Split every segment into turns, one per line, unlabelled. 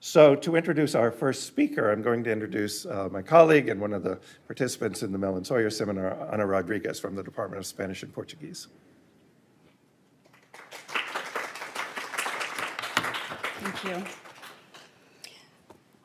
So to introduce our first speaker, I'm going to introduce my colleague and one of the participants in the Mellon Sawyer Seminar, Ana Rodriguez from the Department of Spanish and Portuguese.
Thank you.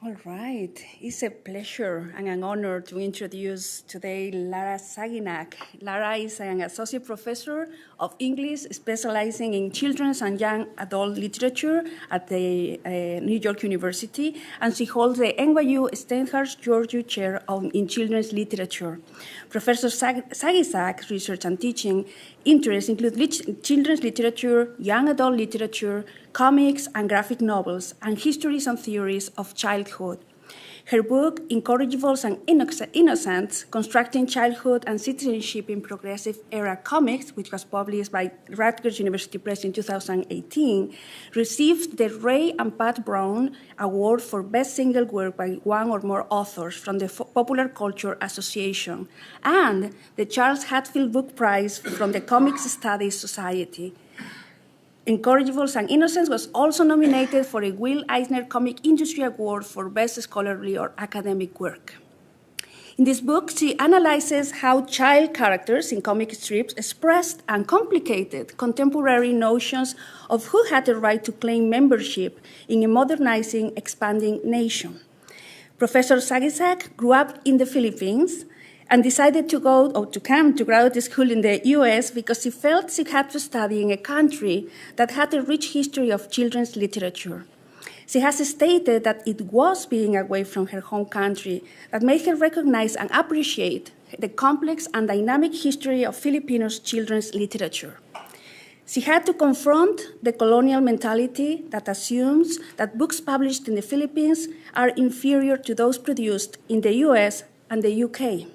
All right, it's a pleasure and an honor to introduce today Lara Saguisag. Lara is an associate professor of English specializing in children's and young adult literature at the New York University, and she holds the NYU Stenhurst Georgiou Chair in Children's Literature. Professor Saguisag's research and teaching interests include children's literature, young adult literature, comics and graphic novels, and histories and theories of childhood. Her book, Incorrigibles and Innocents, Constructing Childhood and Citizenship in Progressive Era Comics, which was published by Rutgers University Press in 2018, received the Ray and Pat Brown Award for Best Single Work by one or more authors from the Popular Culture Association, and the Charles Hatfield Book Prize from the Comics Studies Society. Incorrigibles and Innocents was also nominated for a Will Eisner Comic Industry Award for Best Scholarly or Academic Work. In this book, she analyzes how child characters in comic strips expressed and complicated contemporary notions of who had the right to claim membership in a modernizing, expanding nation. Professor Saguisag grew up in the Philippines and decided to come to graduate school in the US because she felt she had to study in a country that had a rich history of children's literature. She has stated that it was being away from her home country that made her recognize and appreciate the complex and dynamic history of Filipinos' children's literature. She had to confront the colonial mentality that assumes that books published in the Philippines are inferior to those produced in the US and the UK.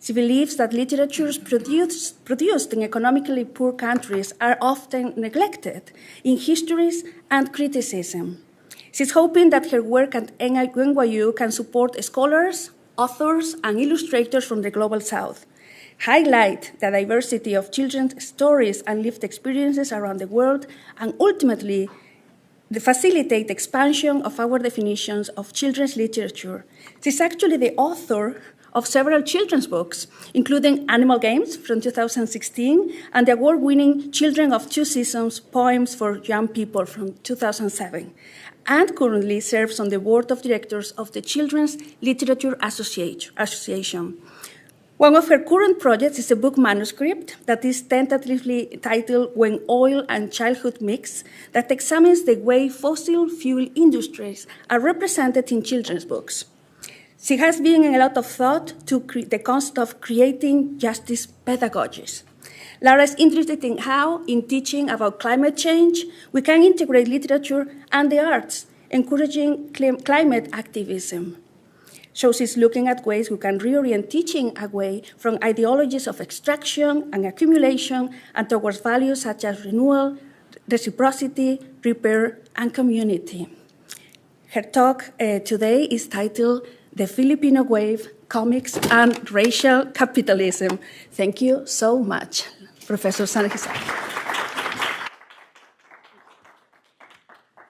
She believes that literatures produced in economically poor countries are often neglected in histories and criticism. She's hoping that her work at NYU can support scholars, authors, and illustrators from the Global South, highlight the diversity of children's stories and lived experiences around the world, and ultimately facilitate expansion of our definitions of children's literature. She's actually the author of several children's books, including Animal Games from 2016 and the award-winning Children of Two Seasons Poems for Young People from 2007, and currently serves on the board of directors of the Children's Literature Association. One of her current projects is a book manuscript that is tentatively titled When Oil and Childhood Mix, that examines the way fossil fuel industries are represented in children's books. She has given a lot of thought to the concept of creating justice pedagogies. Lara is interested in how, in teaching about climate change, we can integrate literature and the arts, encouraging climate activism. So she's looking at ways we can reorient teaching away from ideologies of extraction and accumulation and towards values such as renewal, reciprocity, repair, and community. Her talk today is titled The Filipino Wave, Comics and Racial Capitalism. Thank you so much, Professor Saguisag.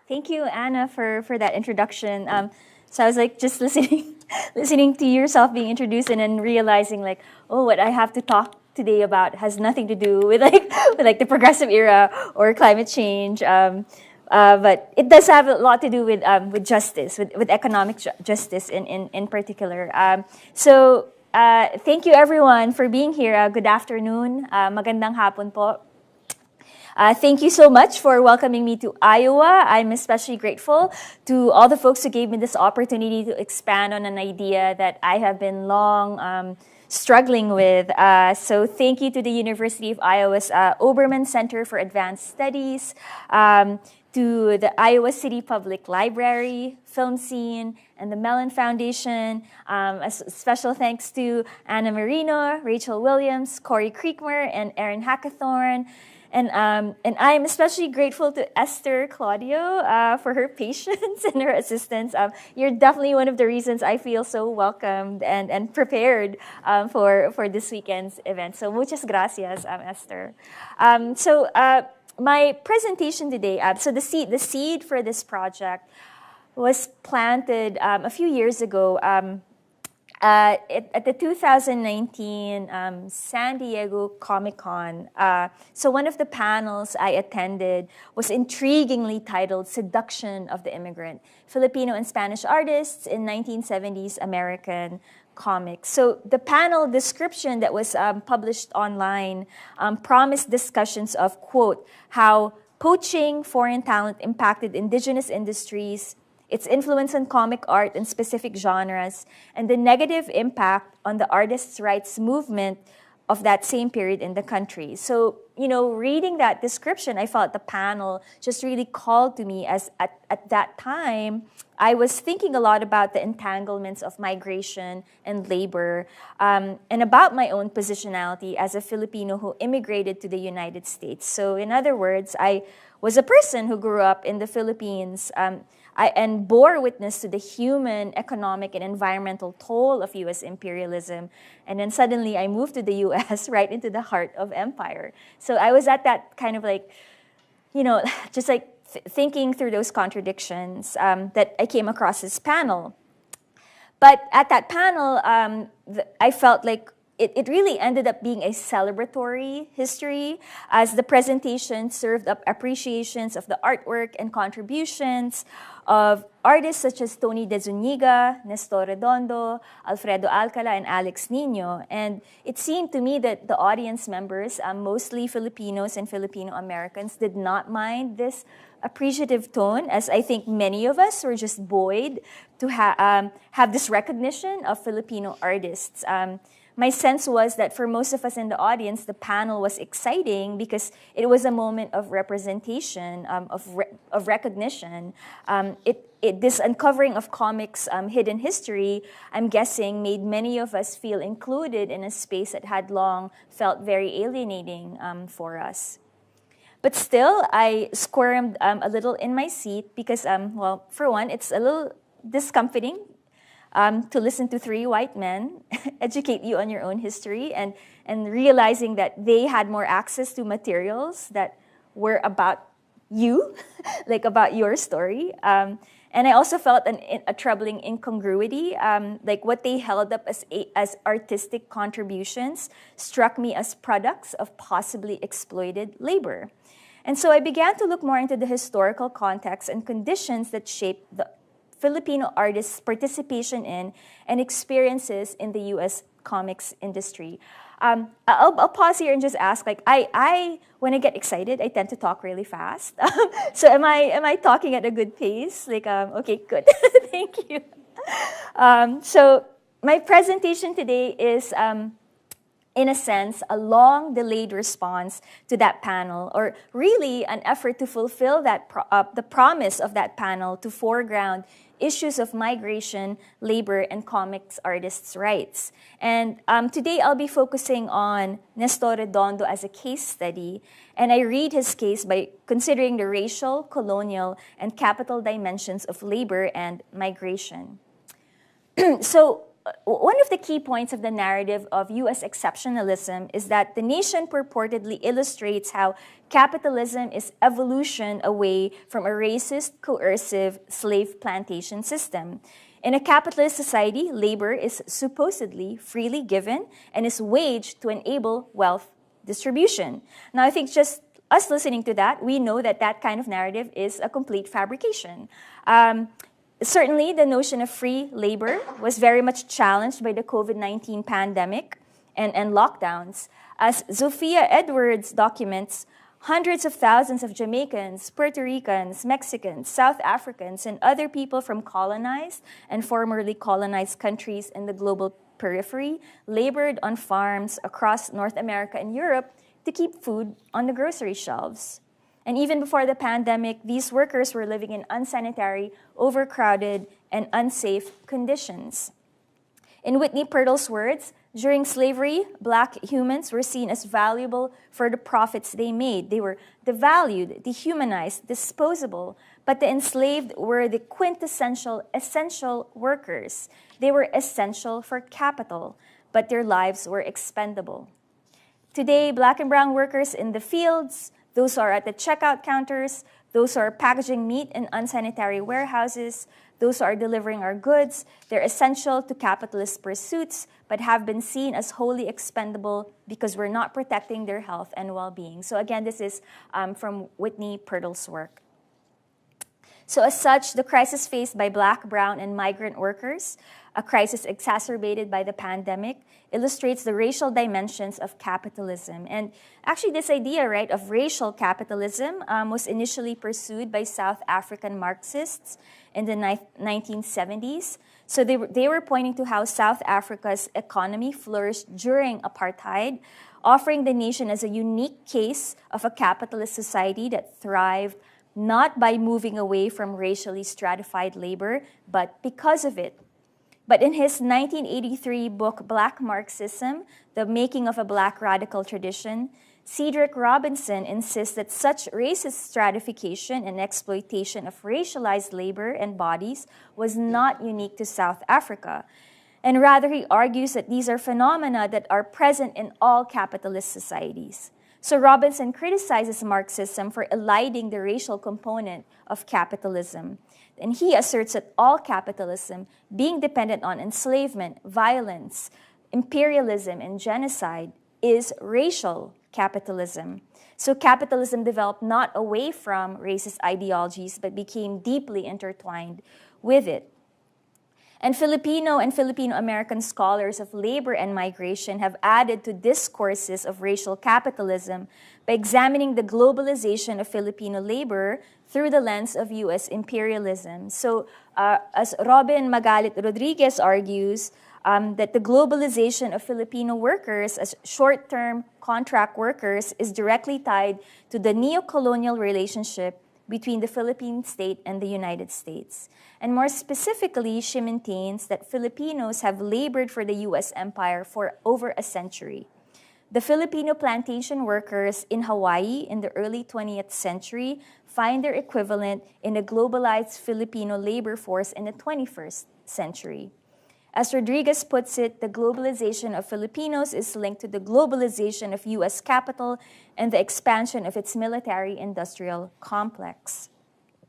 Thank you, Anna, for that introduction. So I was like just listening to yourself being introduced and then realizing like, oh, what I have to talk today about has nothing to do with like the progressive era or climate change. But it does have a lot to do with justice, with economic justice in particular. So thank you everyone for being here. Good afternoon. Magandang hapon po. Thank you so much for welcoming me to Iowa. I'm especially grateful to all the folks who gave me this opportunity to expand on an idea that I have been long struggling with. So thank you to the University of Iowa's Obermann Center for Advanced Studies, to the Iowa City Public Library, Film Scene, and the Mellon Foundation. A special thanks to Anna Marino, Rachel Williams, Corey Creekmer, and Erin Hackathorn. And I'm especially grateful to Esther Claudio for her patience and her assistance. You're definitely one of the reasons I feel so welcomed and prepared for this weekend's event. So muchas gracias, Esther. My presentation today, so the seed for this project was planted a few years ago at the 2019 San Diego Comic-Con. So one of the panels I attended was intriguingly titled Seduction of the Immigrant, Filipino and Spanish Artists in 1970s American Comics. So the panel description that was published online promised discussions of, quote, how poaching foreign talent impacted indigenous industries, its influence on comic art and specific genres, and the negative impact on the artists' rights movement of that same period in the country. So, reading that description, I felt the panel just really called to me as at that time, I was thinking a lot about the entanglements of migration and labor, and about my own positionality as a Filipino who immigrated to the United States. So in other words, I was a person who grew up in the Philippines, and bore witness to the human, economic, and environmental toll of U.S. imperialism. And then suddenly I moved to the U.S. right into the heart of empire. So I was at that kind of like, just like thinking through those contradictions that I came across this panel. But at that panel, I felt like it really ended up being a celebratory history, as the presentation served up appreciations of the artwork and contributions of artists such as Tony De Zuniga, Nestor Redondo, Alfredo Alcala, and Alex Nino. And it seemed to me that the audience members, mostly Filipinos and Filipino Americans, did not mind this appreciative tone, as I think many of us were just buoyed to have this recognition of Filipino artists. My sense was that for most of us in the audience, the panel was exciting because it was a moment of representation, of recognition. This uncovering of comics' hidden history, I'm guessing, made many of us feel included in a space that had long felt very alienating for us. But still, I squirmed a little in my seat because, for one, it's a little discomforting to listen to three white men educate you on your own history, and realizing that they had more access to materials that were about you, like about your story. And I also felt a troubling incongruity, like what they held up as artistic contributions struck me as products of possibly exploited labor. And so I began to look more into the historical context and conditions that shaped the Filipino artists' participation in and experiences in the U.S. comics industry. I'll pause here and just ask, like, I when I get excited, I tend to talk really fast. So am I talking at a good pace? Like, okay, good, thank you. So my presentation today is, in a sense, a long-delayed response to that panel, or really an effort to fulfill that the promise of that panel to foreground issues of migration, labor, and comics artists' rights. And today I'll be focusing on Nestor Redondo as a case study, and I read his case by considering the racial, colonial, and capital dimensions of labor and migration. So, one of the key points of the narrative of U.S. exceptionalism is that the nation purportedly illustrates how capitalism is evolution away from a racist, coercive slave plantation system. In a capitalist society, labor is supposedly freely given and is waged to enable wealth distribution. Now, I think just us listening to that, we know that that kind of narrative is a complete fabrication. Certainly, the notion of free labor was very much challenged by the COVID-19 pandemic and lockdowns. As Zofia Edwards documents, hundreds of thousands of Jamaicans, Puerto Ricans, Mexicans, South Africans, and other people from colonized and formerly colonized countries in the global periphery labored on farms across North America and Europe to keep food on the grocery shelves. And even before the pandemic, these workers were living in unsanitary, overcrowded, and unsafe conditions. In Whitney Pirtle's words, during slavery, Black humans were seen as valuable for the profits they made. They were devalued, dehumanized, disposable, but the enslaved were the quintessential, essential workers. They were essential for capital, but their lives were expendable. Today, Black and brown workers in the fields, those who are at the checkout counters, those who are packaging meat in unsanitary warehouses, those who are delivering our goods. They're essential to capitalist pursuits, but have been seen as wholly expendable because we're not protecting their health and well-being. So again, this is from Whitney Pirtle's work. So as such, the crisis faced by Black, brown, and migrant workers, a crisis exacerbated by the pandemic, illustrates the racial dimensions of capitalism. And actually this idea, right, of racial capitalism was initially pursued by South African Marxists in the 1970s. So they were pointing to how South Africa's economy flourished during apartheid, offering the nation as a unique case of a capitalist society that thrived not by moving away from racially stratified labor, but because of it. But in his 1983 book, Black Marxism, The Making of a Black Radical Tradition, Cedric Robinson insists that such racist stratification and exploitation of racialized labor and bodies was not unique to South Africa. And rather, he argues that these are phenomena that are present in all capitalist societies. So Robinson criticizes Marxism for eliding the racial component of capitalism. And he asserts that all capitalism, being dependent on enslavement, violence, imperialism, and genocide, is racial capitalism. So capitalism developed not away from racist ideologies, but became deeply intertwined with it. And Filipino and Filipino-American scholars of labor and migration have added to discourses of racial capitalism by examining the globalization of Filipino labor through the lens of U.S. imperialism. So as Robin Magalit Rodriguez argues, that the globalization of Filipino workers as short-term contract workers is directly tied to the neo-colonial relationship between the Philippine state and the United States. And more specifically, she maintains that Filipinos have labored for the U.S. empire for over a century. The Filipino plantation workers in Hawaii in the early 20th century find their equivalent in the globalized Filipino labor force in the 21st century. As Rodriguez puts it, the globalization of Filipinos is linked to the globalization of U.S. capital and the expansion of its military-industrial complex.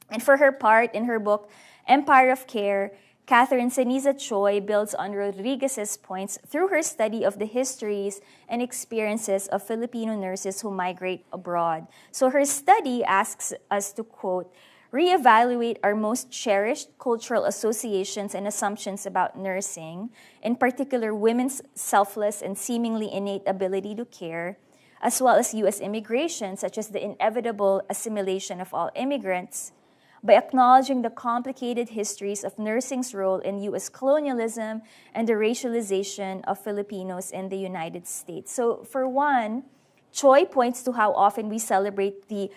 And for her part, in her book, Empire of Care, Catherine Ceniza Choi builds on Rodriguez's points through her study of the histories and experiences of Filipino nurses who migrate abroad. So her study asks us to, quote, reevaluate our most cherished cultural associations and assumptions about nursing, in particular women's selfless and seemingly innate ability to care, as well as U.S. immigration, such as the inevitable assimilation of all immigrants, by acknowledging the complicated histories of nursing's role in U.S. colonialism and the racialization of Filipinos in the United States. So for one, Choi points to how often we celebrate the,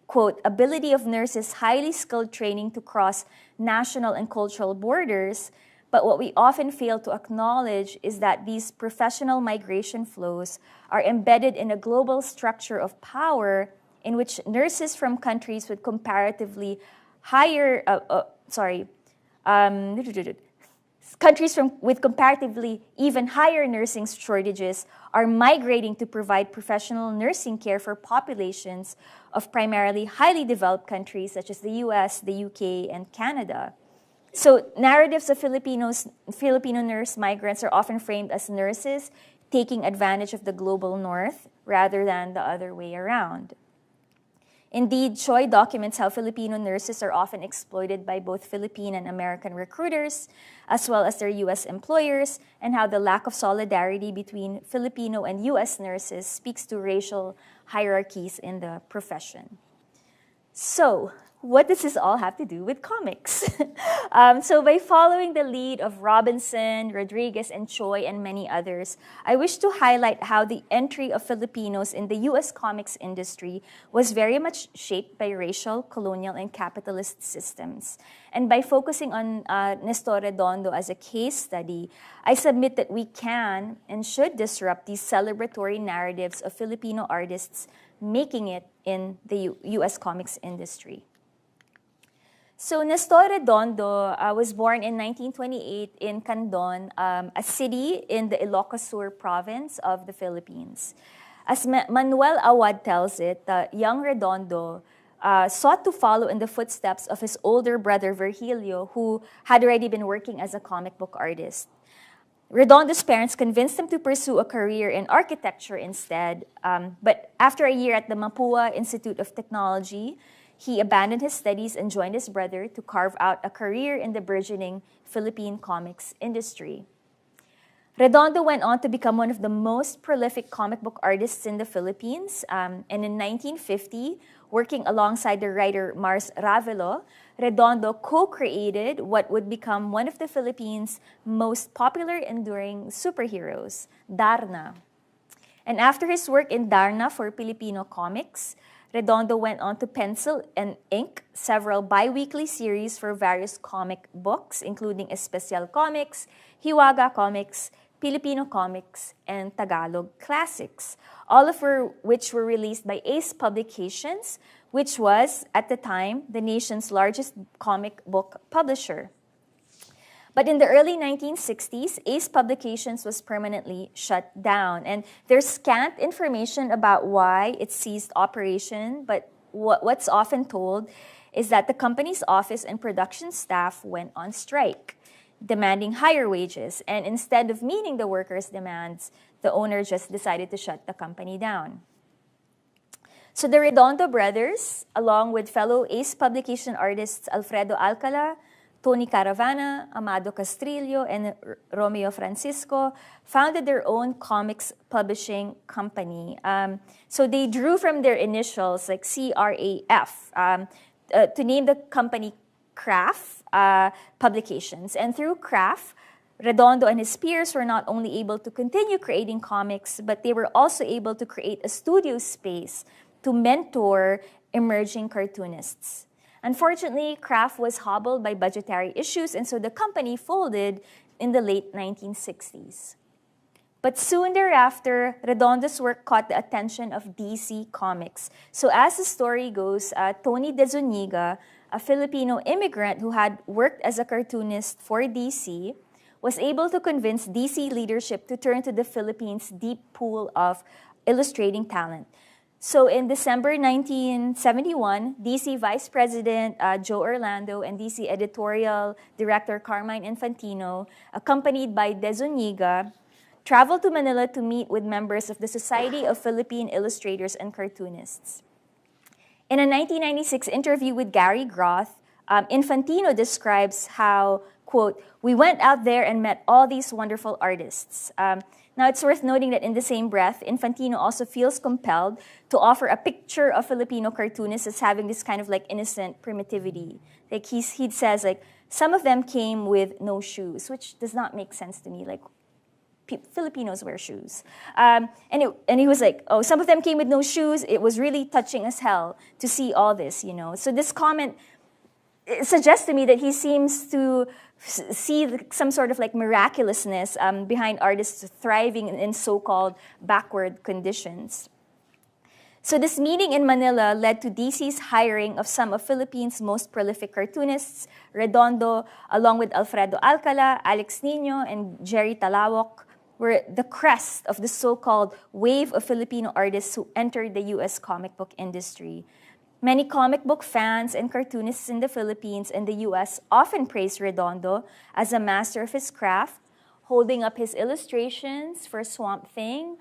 quote, ability of nurses' highly skilled training to cross national and cultural borders, but what we often fail to acknowledge is that these professional migration flows are embedded in a global structure of power in which nurses from countries with comparatively higher, with comparatively even higher nursing shortages are migrating to provide professional nursing care for populations of primarily highly developed countries such as the US, the UK, and Canada. So narratives of Filipino nurse migrants are often framed as nurses taking advantage of the global north rather than the other way around. Indeed, Choi documents how Filipino nurses are often exploited by both Philippine and American recruiters, as well as their U.S. employers, and how the lack of solidarity between Filipino and U.S. nurses speaks to racial hierarchies in the profession. So, what does this all have to do with comics? So by following the lead of Robinson, Rodriguez, and Choi, and many others, I wish to highlight how the entry of Filipinos in the U.S. comics industry was very much shaped by racial, colonial, and capitalist systems. And by focusing on Nestor Redondo as a case study, I submit that we can and should disrupt these celebratory narratives of Filipino artists making it in the U.S. comics industry. So Nestor Redondo was born in 1928 in Candon, a city in the Ilocos Sur province of the Philippines. As Manuel Awad tells it, young Redondo sought to follow in the footsteps of his older brother Virgilio, who had already been working as a comic book artist. Redondo's parents convinced him to pursue a career in architecture instead, but after a year at the Mapua Institute of Technology, he abandoned his studies and joined his brother to carve out a career in the burgeoning Philippine comics industry. Redondo went on to become one of the most prolific comic book artists in the Philippines, and in 1950, working alongside the writer Mars Ravelo, Redondo co-created what would become one of the Philippines' most popular enduring superheroes, Darna. And after his work in Darna for Filipino comics, Redondo went on to pencil and ink several bi-weekly series for various comic books, including Especial Comics, Hiwaga Comics, Filipino Comics, and Tagalog Classics, all of which were released by Ace Publications, which was, at the time, the nation's largest comic book publisher. But in the early 1960s, Ace Publications was permanently shut down, and there's scant information about why it ceased operation, but what's often told is that the company's office and production staff went on strike, demanding higher wages, and instead of meeting the workers' demands, the owner just decided to shut the company down. So the Redondo brothers, along with fellow Ace Publication artists Alfredo Alcala, Tony Caravana, Amado Castrillo, and Romeo Francisco, founded their own comics publishing company. So they drew from their initials, like CRAF, to name the company CRAF Publications. And through CRAF, Redondo and his peers were not only able to continue creating comics, but they were also able to create a studio space to mentor emerging cartoonists. Unfortunately, CRAF was hobbled by budgetary issues, and so the company folded in the late 1960s. But soon thereafter, Redondo's work caught the attention of DC Comics. So as the story goes, Tony De Zuniga, a Filipino immigrant who had worked as a cartoonist for DC, was able to convince DC leadership to turn to the Philippines' deep pool of illustrating talent. So in December 1971, DC Vice President Joe Orlando and DC Editorial Director Carmine Infantino, accompanied by De Zuniga, traveled to Manila to meet with members of the Society of Philippine Illustrators and Cartoonists. In a 1996 interview with Gary Groth, Infantino describes how, quote, "We went out there and met all these wonderful artists." Now, it's worth noting that in the same breath, Infantino also feels compelled to offer a picture of Filipino cartoonists as having this kind of like innocent primitivity. Like he says, like, some of them came with no shoes, which does not make sense to me. Like, Filipinos wear shoes. And he was like, oh, some of them came with no shoes. It was really touching as hell to see all this, you know. So this comment suggests to me that he seems to see some sort of like miraculousness behind artists thriving in so-called backward conditions. So this meeting in Manila led to DC's hiring of some of Philippines' most prolific cartoonists, Redondo, along with Alfredo Alcala, Alex Nino, and Jerry Talawok, were the crest of the so-called wave of Filipino artists who entered the U.S. comic book industry. Many comic book fans and cartoonists in the Philippines and the U.S. often praise Redondo as a master of his craft, holding up his illustrations for Swamp Thing,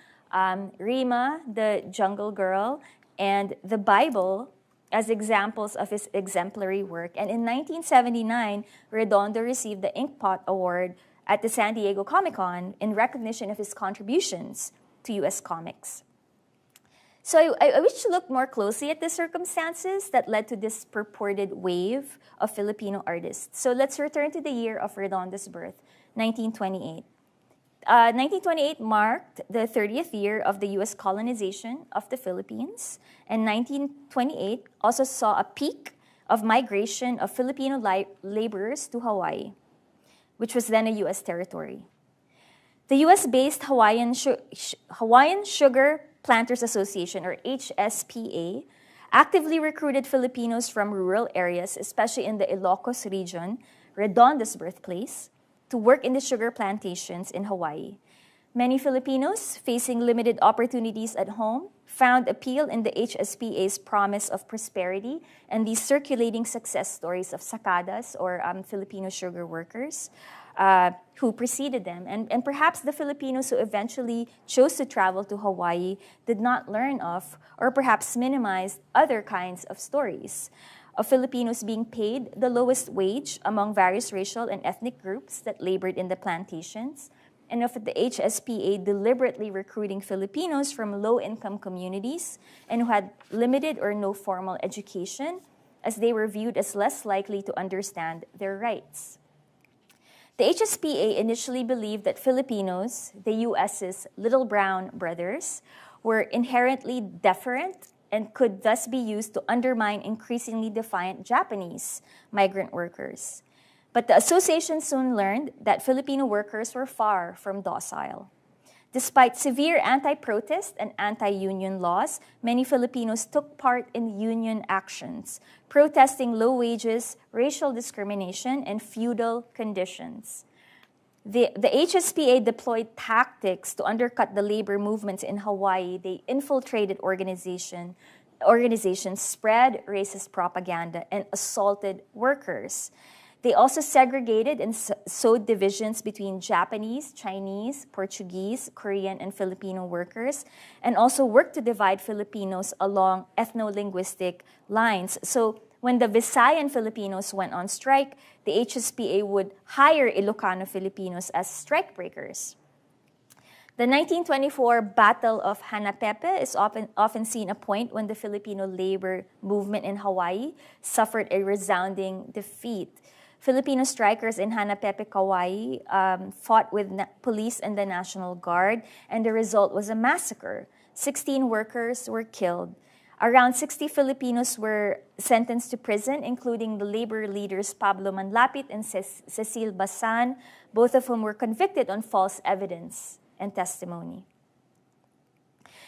Rima, the Jungle Girl, and the Bible as examples of his exemplary work. And in 1979, Redondo received the Inkpot Award at the San Diego Comic-Con in recognition of his contributions to U.S. comics. So I wish to look more closely at the circumstances that led to this purported wave of Filipino artists. So let's return to the year of Redondo's birth, 1928. 1928 marked the 30th year of the U.S. colonization of the Philippines, and 1928 also saw a peak of migration of Filipino laborers to Hawaii, which was then a U.S. territory. The U.S.-based Hawaiian Sugar Planters Association, or HSPA, actively recruited Filipinos from rural areas, especially in the Ilocos region, Redondo's birthplace, to work in the sugar plantations in Hawaii. Many Filipinos, facing limited opportunities at home, found appeal in the HSPA's promise of prosperity and these circulating success stories of sacadas, or Filipino sugar workers, who preceded them. And perhaps the Filipinos who eventually chose to travel to Hawaii did not learn of, or perhaps minimized, other kinds of stories of Filipinos being paid the lowest wage among various racial and ethnic groups that labored in the plantations, and of the HSPA deliberately recruiting Filipinos from low-income communities and who had limited or no formal education, as they were viewed as less likely to understand their rights. The HSPA initially believed that Filipinos, the U.S.'s little brown brothers, were inherently deferent and could thus be used to undermine increasingly defiant Japanese migrant workers. But the association soon learned that Filipino workers were far from docile. Despite severe anti-protest and anti-union laws, many Filipinos took part in union actions, protesting low wages, racial discrimination, and feudal conditions. The HSPA deployed tactics to undercut the labor movements in Hawaii. They infiltrated organizations, spread racist propaganda, and assaulted workers. They also segregated and sowed divisions between Japanese, Chinese, Portuguese, Korean, and Filipino workers, and also worked to divide Filipinos along ethno-linguistic lines. So when the Visayan Filipinos went on strike, the HSPA would hire Ilocano Filipinos as strikebreakers. The 1924 Battle of Hanapepe is often seen a point when the Filipino labor movement in Hawaii suffered a resounding defeat. Filipino strikers in Hanapepe, Kauai, fought with police and the National Guard, and the result was a massacre. 16 workers were killed. Around 60 Filipinos were sentenced to prison, including the labor leaders Pablo Manlapit and Cecil Basan, both of whom were convicted on false evidence and testimony.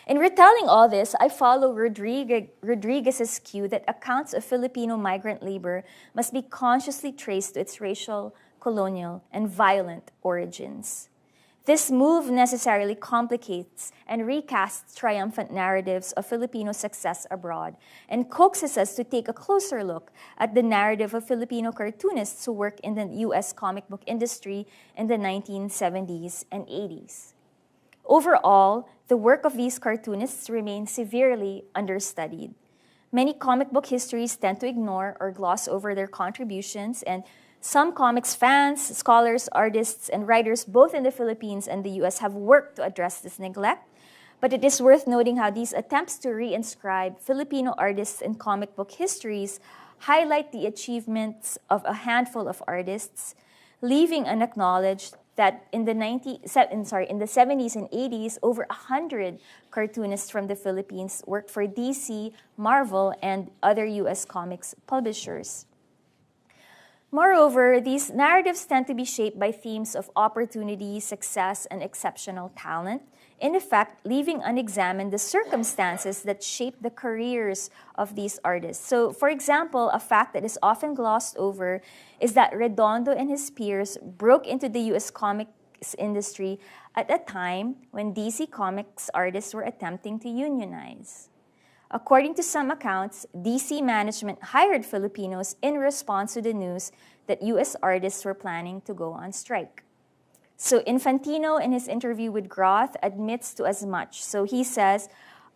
In retelling all this, I follow Rodriguez's cue that accounts of Filipino migrant labor must be consciously traced to its racial, colonial, and violent origins. This move necessarily complicates and recasts triumphant narratives of Filipino success abroad and coaxes us to take a closer look at the narrative of Filipino cartoonists who worked in the U.S. comic book industry in the 1970s and 80s. Overall, the work of these cartoonists remains severely understudied. Many comic book histories tend to ignore or gloss over their contributions, and some comics fans, scholars, artists, and writers both in the Philippines and the US have worked to address this neglect. But it is worth noting how these attempts to reinscribe Filipino artists in comic book histories highlight the achievements of a handful of artists, leaving unacknowledged that in the 70s and 80s, over 100 cartoonists from the Philippines worked for DC, Marvel, and other US comics publishers. Moreover, these narratives tend to be shaped by themes of opportunity, success, and exceptional talent, in effect, leaving unexamined the circumstances that shape the careers of these artists. So, for example, a fact that is often glossed over is that Redondo and his peers broke into the U.S. comics industry at a time when DC Comics artists were attempting to unionize. According to some accounts, DC management hired Filipinos in response to the news that U.S. artists were planning to go on strike. So Infantino, in his interview with Groth, admits to as much. So he says,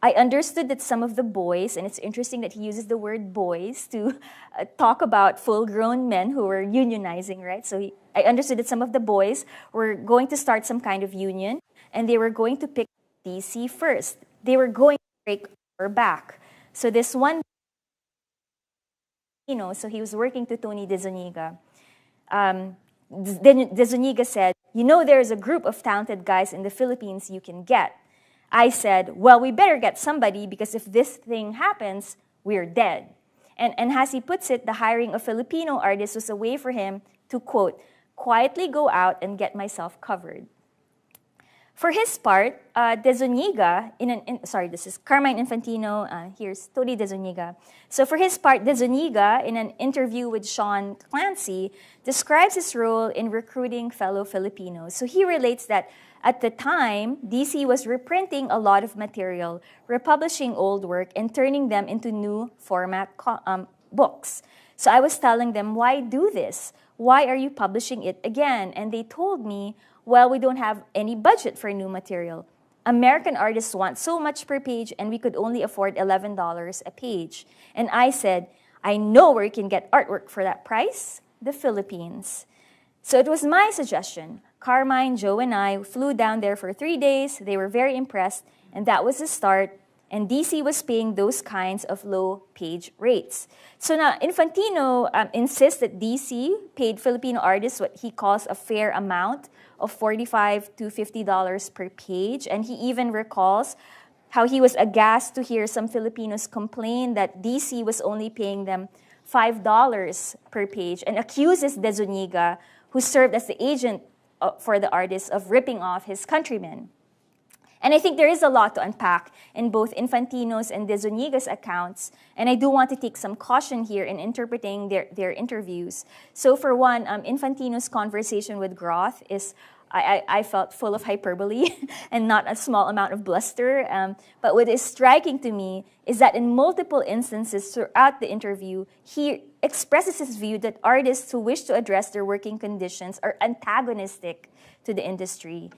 I understood that some of the boys, and it's interesting that he uses the word boys to talk about full-grown men who were unionizing, right? So I understood that some of the boys were going to start some kind of union, and they were going to pick DC first. They were going to break our back. So this one, so he was working to Tony De Zuniga. Then De Zuniga said, there's a group of talented guys in the Philippines you can get. I said, well, we better get somebody because if this thing happens, we're dead. And as he puts it, the hiring of Filipino artists was a way for him to, quote, quietly go out and get myself covered. For his part, De Zuniga, this is Carmine Infantino, here's Tony De Zuniga. So for his part, De Zuniga, in an interview with Sean Clancy, describes his role in recruiting fellow Filipinos. So he relates that At the time, DC was reprinting a lot of material, republishing old work, and turning them into new format books. So I was telling them, why do this? Why are you publishing it again? And they told me, well, we don't have any budget for new material. American artists want so much per page, and we could only afford $11 a page. And I said, I know where you can get artwork for that price, the Philippines. So it was my suggestion. Carmine, Joe, and I flew down there for 3 days. They were very impressed, and that was the start. And DC was paying those kinds of low page rates. So now Infantino insists that DC paid Filipino artists what he calls a fair amount of $45 to $50 per page. And he even recalls how he was aghast to hear some Filipinos complain that DC was only paying them $5 per page, and accuses De Zuniga, who served as the agent for the artist, of ripping off his countrymen. And I think there is a lot to unpack in both Infantino's and De Zuniga's accounts, and I do want to take some caution here in interpreting their interviews. So for one, Infantino's conversation with Groth is, I felt, full of hyperbole and not a small amount of bluster. But what is striking to me is that in multiple instances throughout the interview, he expresses his view that artists who wish to address their working conditions are antagonistic to the industry.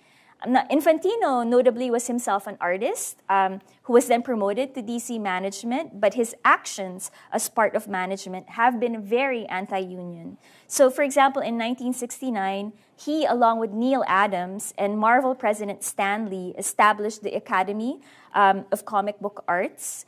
Now, Infantino notably was himself an artist who was then promoted to DC management, but his actions as part of management have been very anti-union. So, for example, in 1969, he, along with Neil Adams and Marvel president Stan Lee, established the Academy of Comic Book Arts.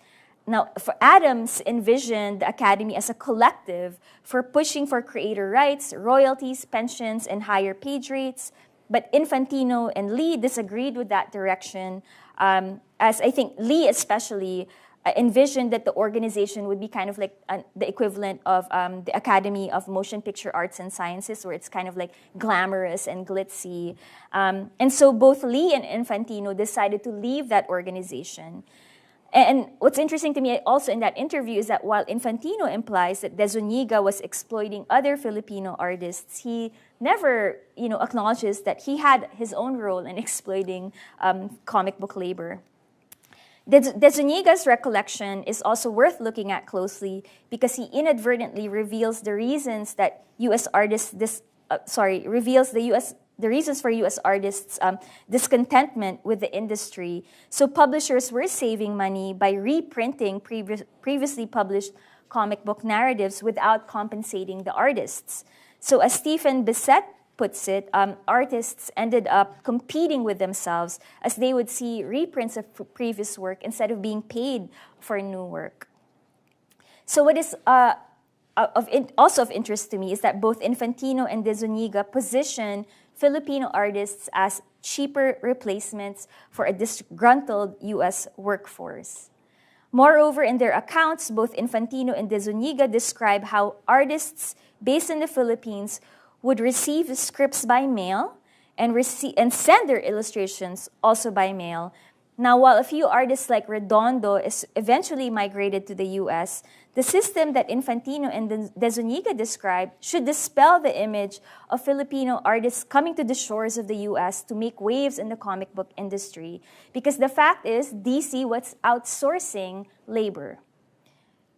Now, for Adams envisioned the Academy as a collective for pushing for creator rights, royalties, pensions, and higher page rates. But Infantino and Lee disagreed with that direction, as I think Lee especially envisioned that the organization would be kind of like the equivalent of the Academy of Motion Picture Arts and Sciences, where it's kind of like glamorous and glitzy. And so both Lee and Infantino decided to leave that organization. And what's interesting to me also in that interview is that while Infantino implies that De Zuniga was exploiting other Filipino artists, he never, acknowledges that he had his own role in exploiting comic book labor. De Zuniga's recollection is also worth looking at closely because he inadvertently reveals the reasons that the reasons for U.S. artists' discontentment with the industry. So publishers were saving money by reprinting previously published comic book narratives without compensating the artists. So as Stephen Bissett puts it, artists ended up competing with themselves as they would see reprints of previous work instead of being paid for new work. So what is also of interest to me is that both Infantino and De Zuniga position Filipino artists as cheaper replacements for a disgruntled U.S. workforce. Moreover, in their accounts, both Infantino and De Zuniga describe how artists based in the Philippines would receive scripts by mail and send their illustrations also by mail. Now, while a few artists like Redondo eventually migrated to the U.S., the system that Infantino and De Zuniga described should dispel the image of Filipino artists coming to the shores of the U.S. to make waves in the comic book industry. Because the fact is, DC was outsourcing labor.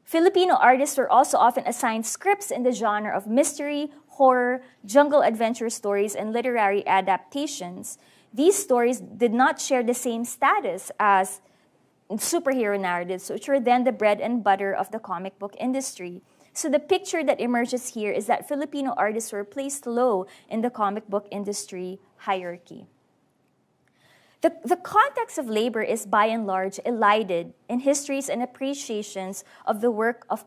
Filipino artists were also often assigned scripts in the genre of mystery, horror, jungle adventure stories, and literary adaptations. These stories did not share the same status as superhero narratives, which were then the bread and butter of the comic book industry. So the picture that emerges here is that Filipino artists were placed low in the comic book industry hierarchy. The context of labor is by and large elided in histories and appreciations of the work of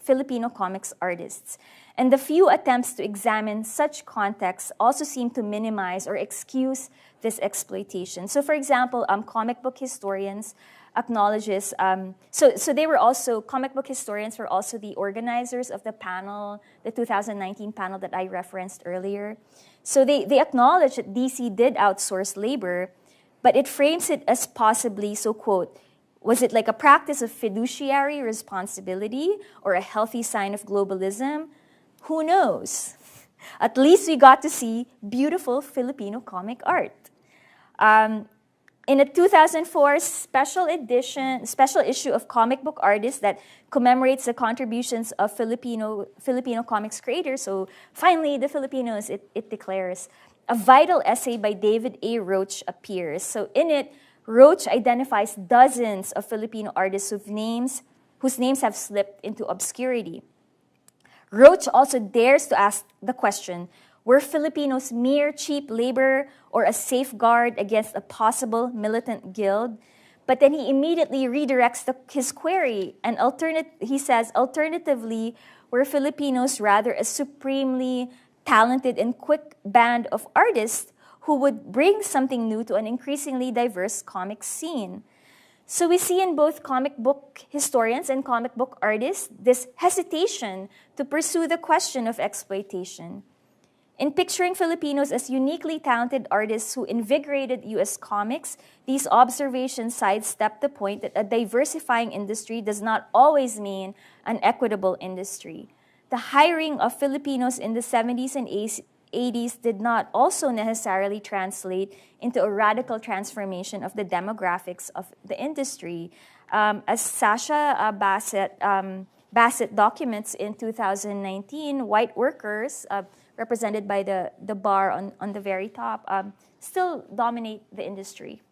Filipino comics artists. And the few attempts to examine such contexts also seem to minimize or excuse this exploitation. So for example, comic book historians acknowledges, comic book historians were also the organizers of the panel, the 2019 panel that I referenced earlier. So they acknowledge that DC did outsource labor, but it frames it as possibly, so quote, was it like a practice of fiduciary responsibility or a healthy sign of globalism? Who knows? At least we got to see beautiful Filipino comic art. In a 2004 special issue of Comic Book Artist that commemorates the contributions of Filipino comics creators, so finally the Filipinos, it declares, a vital essay by David A. Roach appears. So in it, Roach identifies dozens of Filipino artists whose names have slipped into obscurity. Roach also dares to ask the question, were Filipinos mere cheap labor or a safeguard against a possible militant guild? But then he immediately redirects his query, and he says, alternatively, were Filipinos rather a supremely talented and quick band of artists who would bring something new to an increasingly diverse comic scene? So we see in both comic book historians and comic book artists this hesitation to pursue the question of exploitation. In picturing Filipinos as uniquely talented artists who invigorated U.S. comics, these observations sidestep the point that a diversifying industry does not always mean an equitable industry. The hiring of Filipinos in the 70s and 80s did not also necessarily translate into a radical transformation of the demographics of the industry. As Sasha Bassett documents in 2019, white workers, represented by the bar on the very top, still dominate the industry.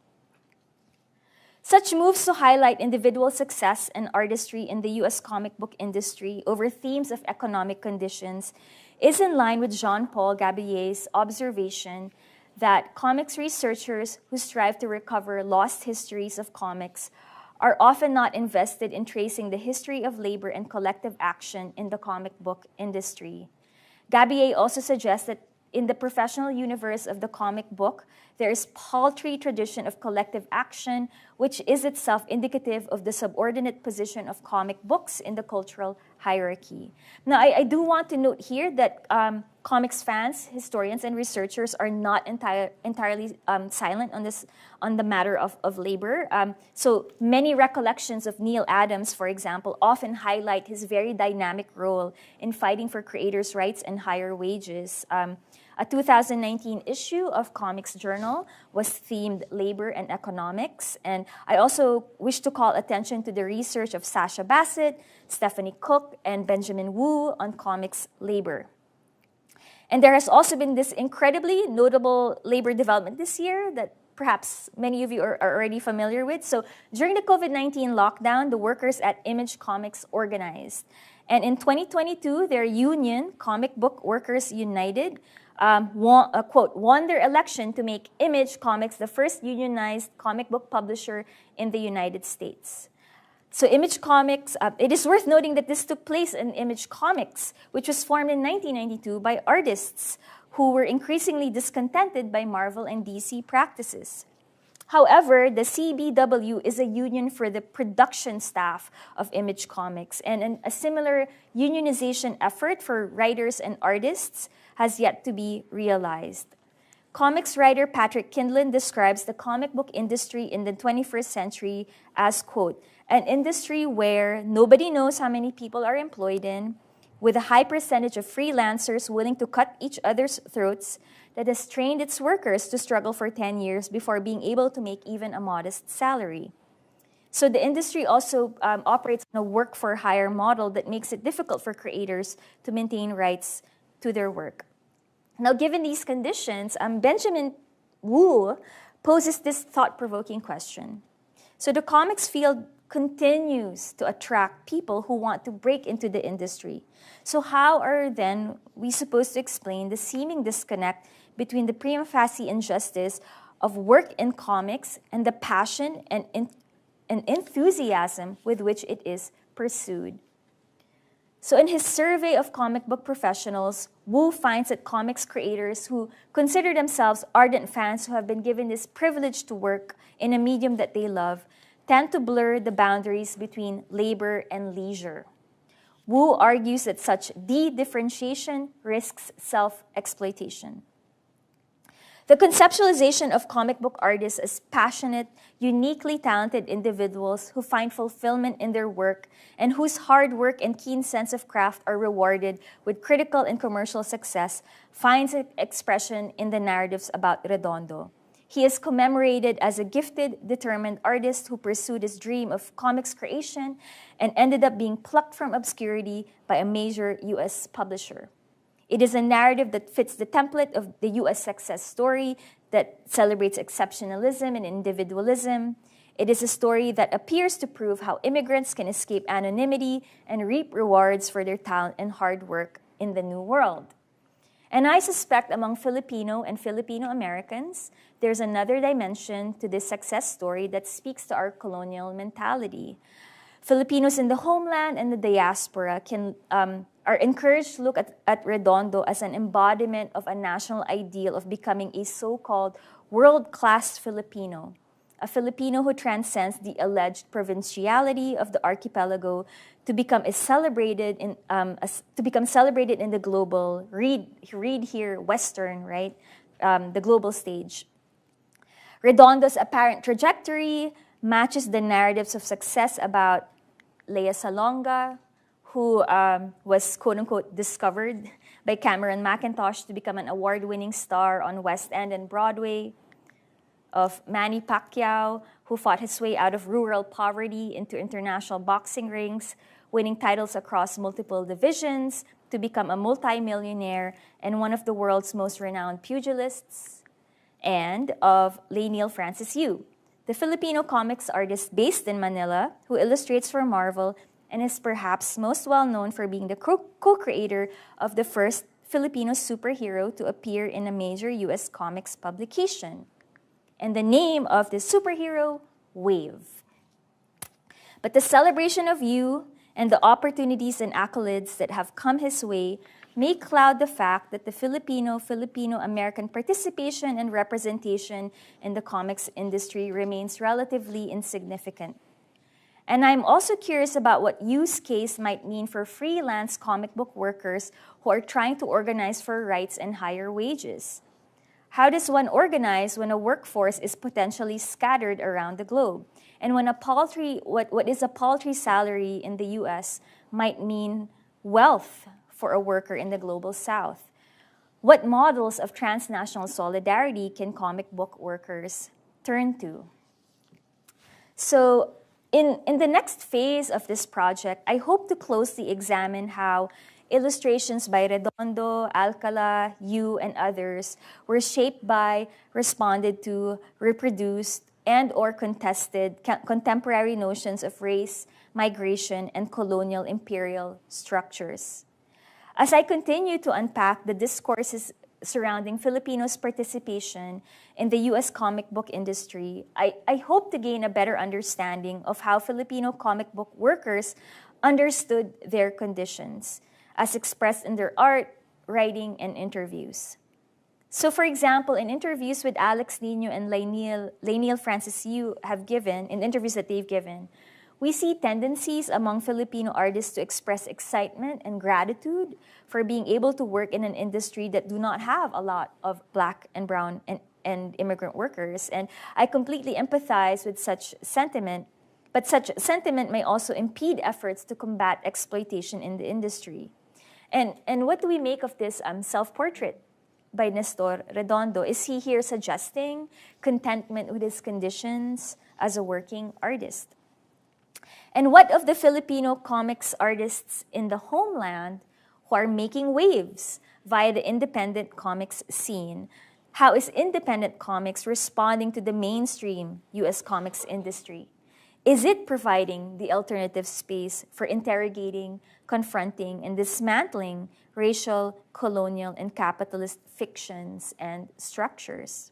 Such moves to highlight individual success and artistry in the U.S. comic book industry over themes of economic conditions is in line with Jean-Paul Gabillet's observation that comics researchers who strive to recover lost histories of comics are often not invested in tracing the history of labor and collective action in the comic book industry. Gabillet also suggests that in the professional universe of the comic book, there is paltry tradition of collective action, which is itself indicative of the subordinate position of comic books in the cultural hierarchy. Now, I do want to note here that comics fans, historians, and researchers are not entirely silent on the matter of labor. So many recollections of Neil Adams, for example, often highlight his very dynamic role in fighting for creators' rights and higher wages. A 2019 issue of Comics Journal was themed Labor and Economics. And I also wish to call attention to the research of Sasha Bassett, Stephanie Cook, and Benjamin Wu on comics labor. And there has also been this incredibly notable labor development this year that perhaps many of you are already familiar with. So during the COVID-19 lockdown, the workers at Image Comics organized. And in 2022, their union, Comic Book Workers United, won their election to make Image Comics the first unionized comic book publisher in the United States. So Image Comics, it is worth noting that this took place in Image Comics, which was formed in 1992 by artists who were increasingly discontented by Marvel and DC practices. However, the CBW is a union for the production staff of Image Comics, and a similar unionization effort for writers and artists has yet to be realized. Comics writer Patrick Kindlon describes the comic book industry in the 21st century as, quote, an industry where nobody knows how many people are employed in, with a high percentage of freelancers willing to cut each other's throats, that has trained its workers to struggle for 10 years before being able to make even a modest salary. So the industry also operates on a work-for-hire model that makes it difficult for creators to maintain rights to their work. Now, given these conditions, Benjamin Wu poses this thought-provoking question. So the comics field continues to attract people who want to break into the industry. So how are then we supposed to explain the seeming disconnect between the prima facie injustice of work in comics and the passion and enthusiasm with which it is pursued? So in his survey of comic book professionals, Wu finds that comics creators who consider themselves ardent fans who have been given this privilege to work in a medium that they love tend to blur the boundaries between labor and leisure. Wu argues that such de-differentiation risks self-exploitation. The conceptualization of comic book artists as passionate, uniquely talented individuals who find fulfillment in their work and whose hard work and keen sense of craft are rewarded with critical and commercial success finds expression in the narratives about Redondo. He is commemorated as a gifted, determined artist who pursued his dream of comics creation and ended up being plucked from obscurity by a major U.S. publisher. It is a narrative that fits the template of the U.S. success story that celebrates exceptionalism and individualism. It is a story that appears to prove how immigrants can escape anonymity and reap rewards for their talent and hard work in the New World. And I suspect among Filipino and Filipino Americans, there's another dimension to this success story that speaks to our colonial mentality. Filipinos in the homeland and the diaspora are encouraged to look at Redondo as an embodiment of a national ideal of becoming a so-called world-class Filipino, a Filipino who transcends the alleged provinciality of the archipelago to become celebrated in the global, read here, Western, right, the global stage. Redondo's apparent trajectory matches the narratives of success about Lea Salonga, who was quote-unquote discovered by Cameron McIntosh to become an award-winning star on West End and Broadway, of Manny Pacquiao, who fought his way out of rural poverty into international boxing rings, winning titles across multiple divisions to become a multimillionaire and one of the world's most renowned pugilists, and of Laniel Francis Yu, the Filipino comics artist based in Manila who illustrates for Marvel and is perhaps most well known for being the co-creator of the first Filipino superhero to appear in a major U.S. comics publication. And the name of this superhero, Wave. But the celebration of Yu and the opportunities and accolades that have come his way may cloud the fact that the Filipino-American participation and representation in the comics industry remains relatively insignificant. And I'm also curious about what Yu's case might mean for freelance comic book workers who are trying to organize for rights and higher wages. How does one organize when a workforce is potentially scattered around the globe? And when what is a paltry salary in the US might mean wealth for a worker in the global South? What models of transnational solidarity can comic book workers turn to? So in the next phase of this project, I hope to closely examine how illustrations by Redondo, Alcala, Yu, and others were shaped by, responded to, reproduced, and or contested contemporary notions of race, migration, and colonial imperial structures. As I continue to unpack the discourses surrounding Filipinos' participation in the U.S. comic book industry, I hope to gain a better understanding of how Filipino comic book workers understood their conditions, as expressed in their art, writing, and interviews. So, for example, in interviews with Alex Nino and Laniel Francis Yu in interviews that they've given, we see tendencies among Filipino artists to express excitement and gratitude for being able to work in an industry that do not have a lot of Black and brown and immigrant workers. And I completely empathize with such sentiment, but such sentiment may also impede efforts to combat exploitation in the industry. And what do we make of this self-portrait by Nestor Redondo? Is he here suggesting contentment with his conditions as a working artist? And what of the Filipino comics artists in the homeland who are making waves via the independent comics scene? How is independent comics responding to the mainstream U.S. comics industry? Is it providing the alternative space for interrogating, confronting, and dismantling racial, colonial, and capitalist fictions and structures?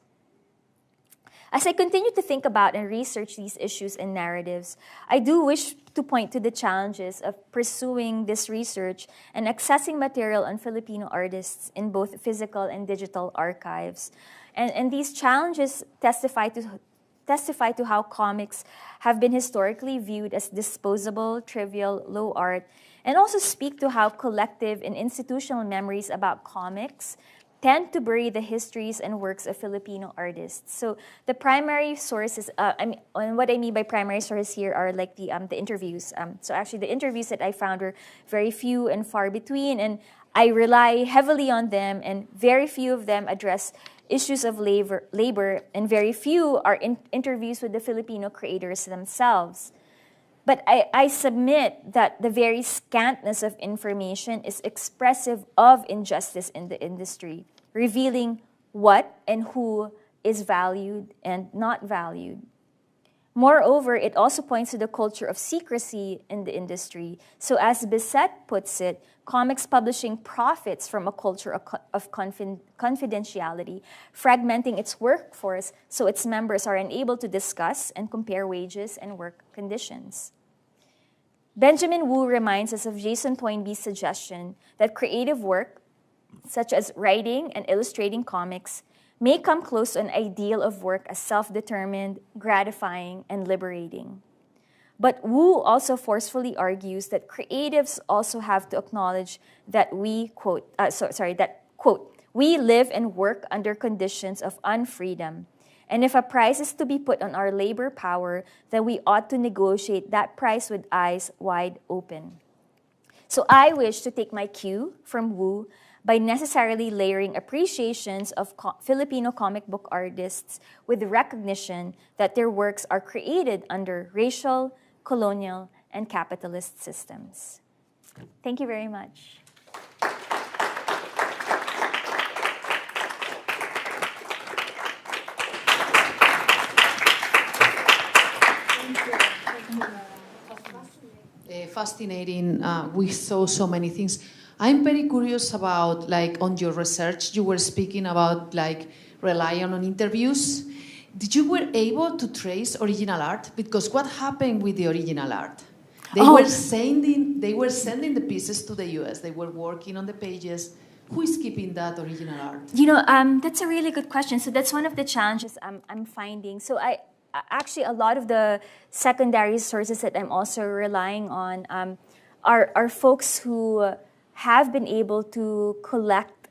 As I continue to think about and research these issues and narratives, I do wish to point to the challenges of pursuing this research and accessing material on Filipino artists in both physical and digital archives. And these challenges testify to how comics have been historically viewed as disposable, trivial, low art, and also speak to how collective and institutional memories about comics tend to bury the histories and works of Filipino artists. So the primary sources, and what I mean by primary sources here are like the interviews. So actually the interviews that I found were very few and far between, and I rely heavily on them, and very few of them address issues of labor, and very few are interviews with the Filipino creators themselves. But I submit that the very scantness of information is expressive of injustice in the industry, revealing what and who is valued and not valued. Moreover, it also points to the culture of secrecy in the industry. So as Bissett puts it, comics publishing profits from a culture of confidentiality, fragmenting its workforce so its members are unable to discuss and compare wages and work conditions. Benjamin Wu reminds us of Jason Toynbee's suggestion that creative work, such as writing and illustrating comics, may come close to an ideal of work as self-determined, gratifying, and liberating. But Wu also forcefully argues that creatives also have to acknowledge that we, quote, we live and work under conditions of unfreedom. And if a price is to be put on our labor power, then we ought to negotiate that price with eyes wide open. So I wish to take my cue from Wu by necessarily layering appreciations of Filipino comic book artists with recognition that their works are created under racial, colonial, and capitalist systems. Thank you very much.
Fascinating. We saw so many things. I'm very curious about, like, on your research, you were speaking about, like, relying on interviews. Did you were able to trace original art? Because what happened with the original art? They were sending the pieces to the US. They were working on the pages. Who is keeping that original art?
You know, that's a really good question. So that's one of the challenges I'm finding. So actually, a lot of the secondary sources that I'm also relying on are folks who have been able to collect,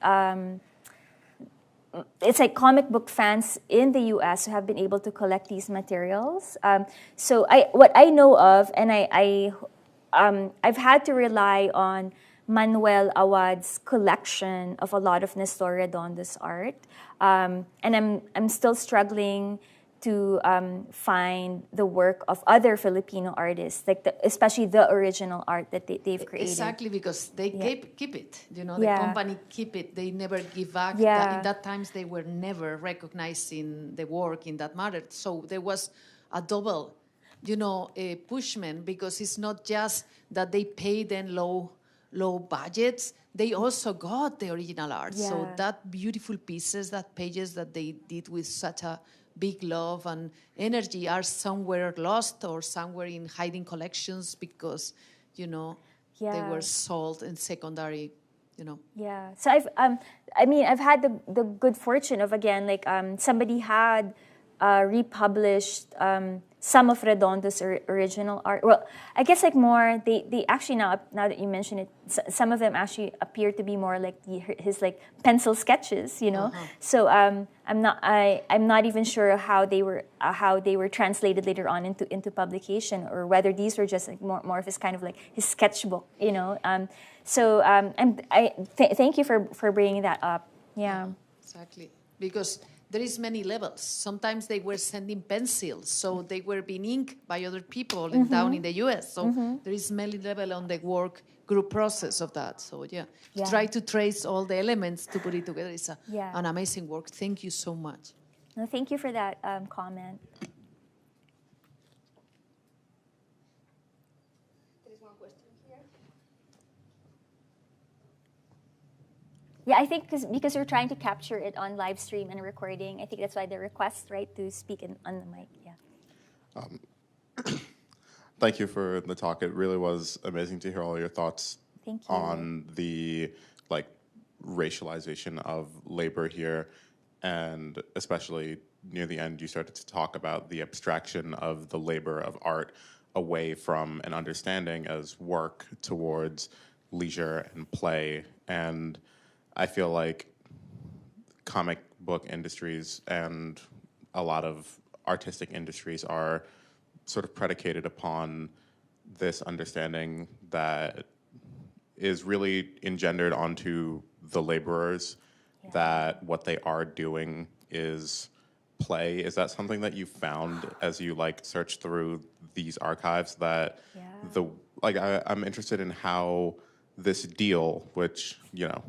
it's like comic book fans in the US who have been able to collect these materials. So what I know of, and I've had to rely on Manuel Awad's collection of a lot of Nestor Redondo's art. And I'm still struggling to find the work of other Filipino artists, like especially the original art that they've created.
Exactly, because they keep it. You know, the company keep it. They never give back.
Yeah.
In that times, they were never recognizing the work in that matter. So there was a double, a pushment, because it's not just that they pay them low budgets. They also got the original art.
Yeah.
So that beautiful pieces, that pages that they did with such a big love and energy are somewhere lost or somewhere in hiding collections because, they were sold in secondary,
Yeah. So I've had the good fortune of, again, like somebody had republished some of Redondo's original art. Well, I guess like more, they actually now that you mention it, some of them actually appear to be more like his like pencil sketches, So I'm not even sure how they were translated later on into publication, or whether these were just like more of his kind of like his sketchbook, Thank you for bringing that up. Yeah.
Exactly, because there is many levels. Sometimes they were sending pencils, so they were being inked by other people down in the US. So there is many level on the work group process of that. So try to trace all the elements to put it together. It's an amazing work. Thank you so much.
No, thank you for that comment. Yeah, I think because we're trying to capture it on live stream and recording, I think that's why the request, right, to speak on the mic. Yeah.
Thank you for the talk. It really was amazing to hear all your thoughts on the racialization of labor here, and especially near the end, you started to talk about the abstraction of the labor of art away from an understanding as work towards leisure and play. And I feel like comic book industries and a lot of artistic industries are sort of predicated upon this understanding that is really engendered onto the laborers, that what they are doing is play. Is that something that you found as you like search through these archives, that I'm interested in how this deal, which, you know,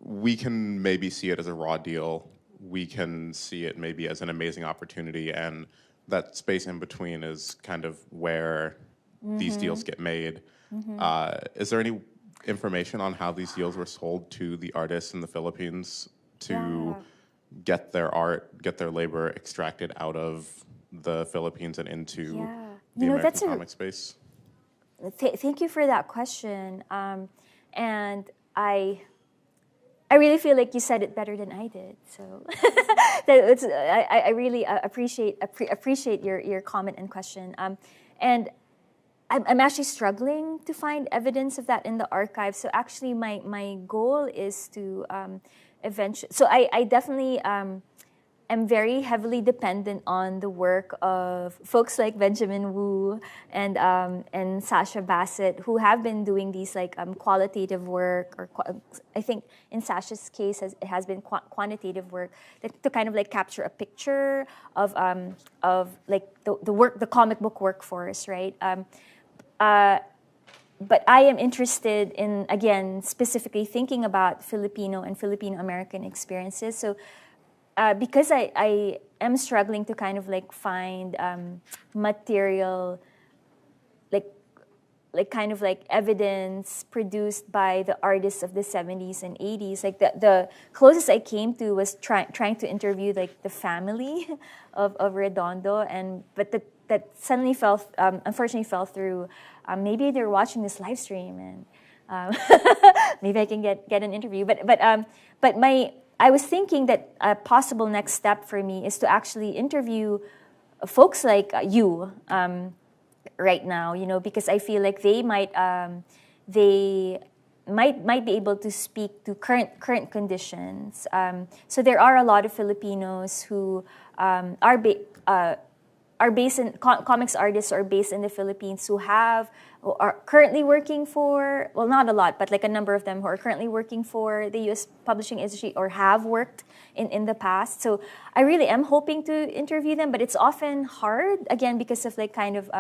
we can maybe see it as a raw deal, we can see it maybe as an amazing opportunity, and that space in between is kind of where these deals get made. Is there any information on how these deals were sold to the artists in the Philippines to get their art, get their labor extracted out of the Philippines and into the American comic space?
Thank you for that question. And I really feel like you said it better than I did. So I really appreciate your comment and question. And I'm actually struggling to find evidence of that in the archive. So actually, my goal is to eventually. So I definitely am very heavily dependent on the work of folks like Benjamin Wu and Sasha Bassett, who have been doing these like qualitative work, or I think in Sasha's case it has been quantitative work to kind of like capture a picture of like the comic book workforce, right? But I am interested in, again, specifically thinking about Filipino and Filipino-American experiences. So because I am struggling to kind of like find material, like kind of like evidence produced by the artists of the 70s and 80s. Like the closest I came to was trying to interview like the family of Redondo, but that suddenly unfortunately fell through. Maybe they're watching this live stream, and maybe I can get an interview. But I was thinking that a possible next step for me is to actually interview folks like you right now, you know, because I feel like they might be able to speak to current conditions. So there are a lot of Filipinos who are based in comics artists, are based in the Philippines, who are currently working for, well, not a lot, but like a number of them who are currently working for the U.S. publishing industry or have worked in the past. So I really am hoping to interview them, but it's often hard, again, because of like kind of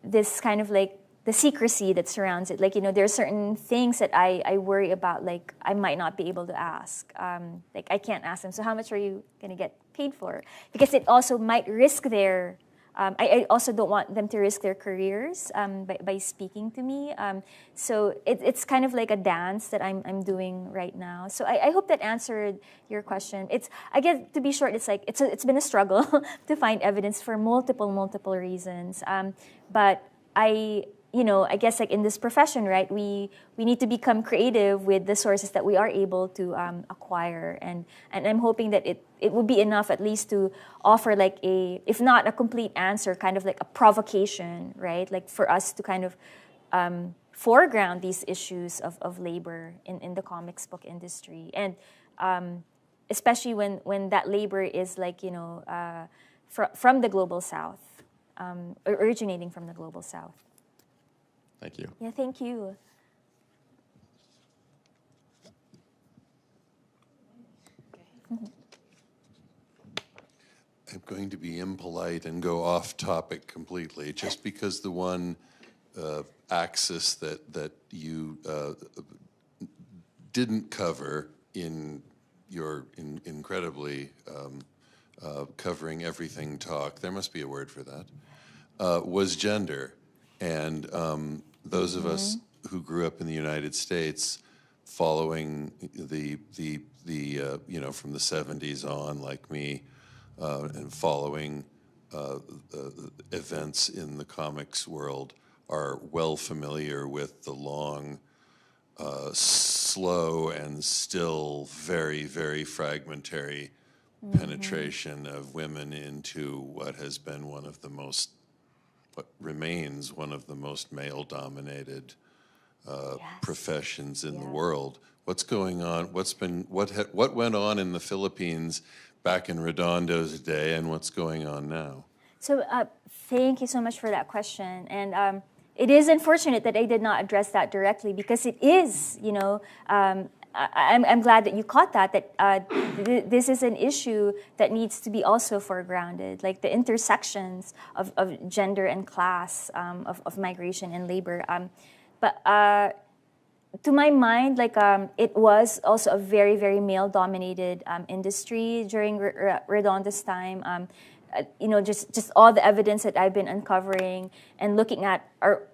this kind of like the secrecy that surrounds it. Like, you know, there are certain things that I worry about, like I might not be able to ask. Like I can't ask them, so how much are you going to get paid for? Because it also might risk their, I also don't want them to risk their careers by speaking to me. So it's kind of like a dance that I'm doing right now. So I hope that answered your question. I guess, to be short, it's like it's been a struggle to find evidence for multiple reasons. But I guess like in this profession, right, we need to become creative with the sources that we are able to acquire, and I'm hoping that it would be enough at least to offer like if not a complete answer, kind of like a provocation, right, like for us to kind of foreground these issues of labor in the comics book industry, and especially when that labor is like, you know, from the global south, originating from the global south.
Thank you.
Yeah, thank you.
I'm going to be impolite and go off topic completely, just because the one axis that you didn't cover in your incredibly covering everything talk, there must be a word for that, was gender. And those of us who grew up in the United States, following the you know, from the 70s on, like me, and following events in the comics world, are well familiar with the long, slow, and still very, very fragmentary penetration of women into what remains one of the most male-dominated professions in the world. What's going on? What went on in the Philippines back in Redondo's day, and what's going on now?
So thank you so much for that question. And it is unfortunate that I did not address that directly, because it is, I'm glad that you caught that this is an issue that needs to be also foregrounded, like the intersections of gender and class, of migration and labor. But to my mind, it was also a very, very male-dominated industry during Redondo's time. Just all the evidence that I've been uncovering and looking at our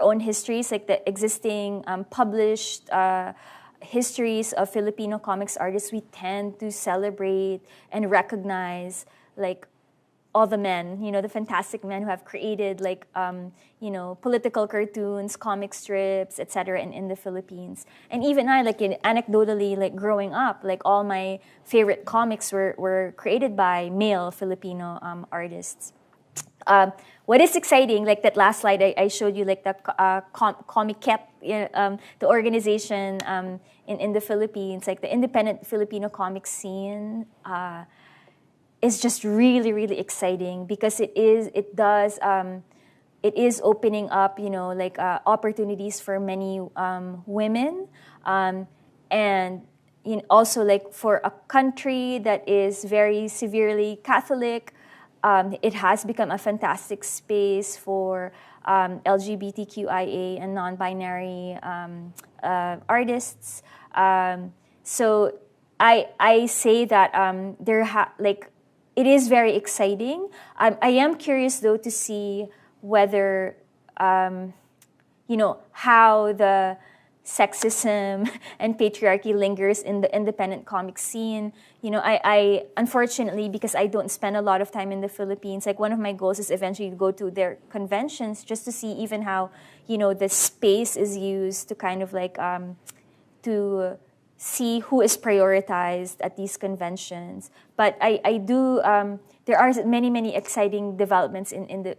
own histories, like the existing published histories of Filipino comics artists, we tend to celebrate and recognize all the men, the fantastic men who have created political cartoons, comic strips, etc. in the Philippines. And even I, anecdotally, growing up, all my favorite comics were created by male Filipino artists. What is exciting, that last slide I showed you, the Comic Kep, the organization in the Philippines, the independent Filipino comic scene, is just really, really exciting, because it is opening up, opportunities for many women, and also for a country that is very severely Catholic. It has become a fantastic space for LGBTQIA and non-binary artists. So I say that it is very exciting. I am curious, though, to see whether, how the sexism and patriarchy lingers in the independent comic scene. I unfortunately, because I don't spend a lot of time in the Philippines, one of my goals is eventually to go to their conventions, just to see even how, the space is used to kind of to see who is prioritized at these conventions. But I do, there are many, many exciting developments in the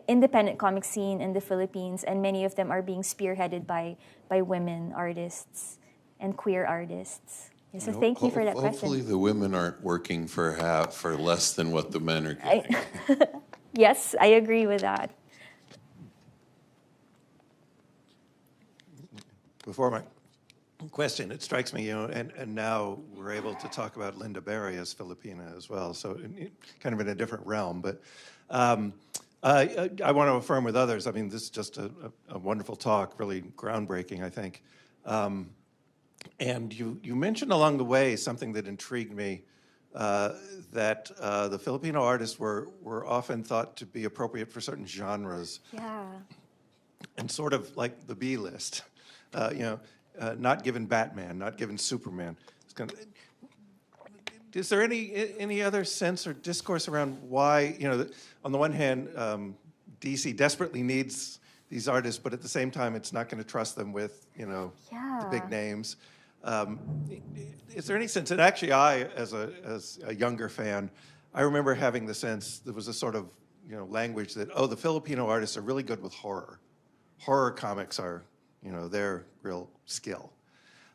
independent comic scene in the Philippines, and many of them are being spearheaded by women artists and queer artists. Yeah, so thank you for that question.
Hopefully the women aren't working for less than what the men are getting.
Yes, I agree with that.
Before my question, it strikes me, and now we're able to talk about Linda Berry as Filipina as well, so kind of in a different realm. But I want to affirm with others, this is just a wonderful talk, really groundbreaking, I think. And you mentioned along the way something that intrigued me, that the Filipino artists were often thought to be appropriate for certain genres.
Yeah.
And sort of like the B list, not given Batman, not given Superman. Is there any other sense or discourse around why, on the one hand, DC desperately needs these artists, but at the same time, it's not going to trust them with, the big names. Is there any sense? And actually, I, as a younger fan, I remember having the sense there was a sort of, language that, the Filipino artists are really good with horror. Horror comics are, their real skill.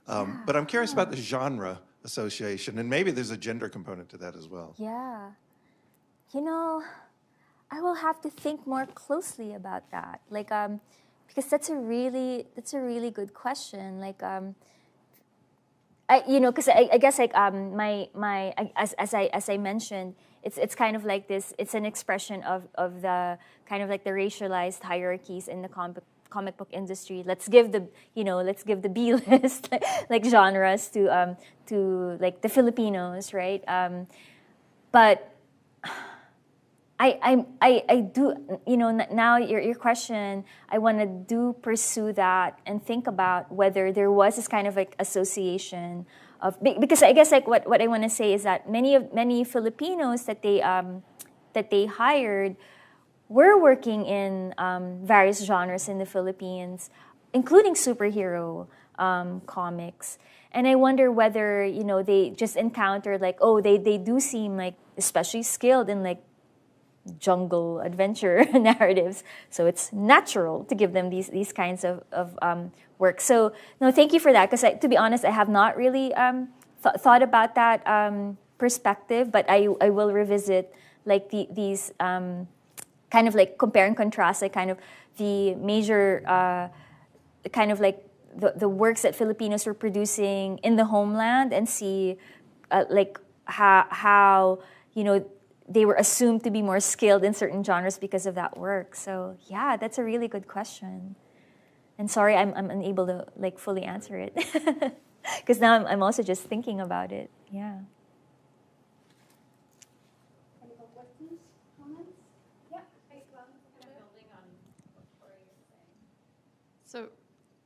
But I'm curious about the genre association, and maybe there's a gender component to that as well.
Yeah. I will have to think more closely about that. Because that's a really good question. Because I guess as I mentioned, it's kind of like this. It's an expression of the kind of the racialized hierarchies in the comic book industry. Let's give the B list genres to the Filipinos, right? But I do, now your question, I want to pursue that and think about whether there was this kind of association of, because I guess what I want to say is that many Filipinos that they hired were working in various genres in the Philippines, including superhero comics. And I wonder whether, they just encountered they do seem especially skilled in jungle adventure narratives. So it's natural to give them these kinds of work. So no, thank you for that, because to be honest, I have not really thought about that perspective, but I will revisit like these kind of like compare and contrast, like kind of the major kind of like the works that Filipinos were producing in the homeland, and see like how they were assumed to be more skilled in certain genres because of that work. So yeah, that's a really good question. And sorry, I'm unable to like fully answer it, because now I'm also just thinking about it. Yeah.
Any more questions, comments? Yeah, kind of building on what Corey was saying. So,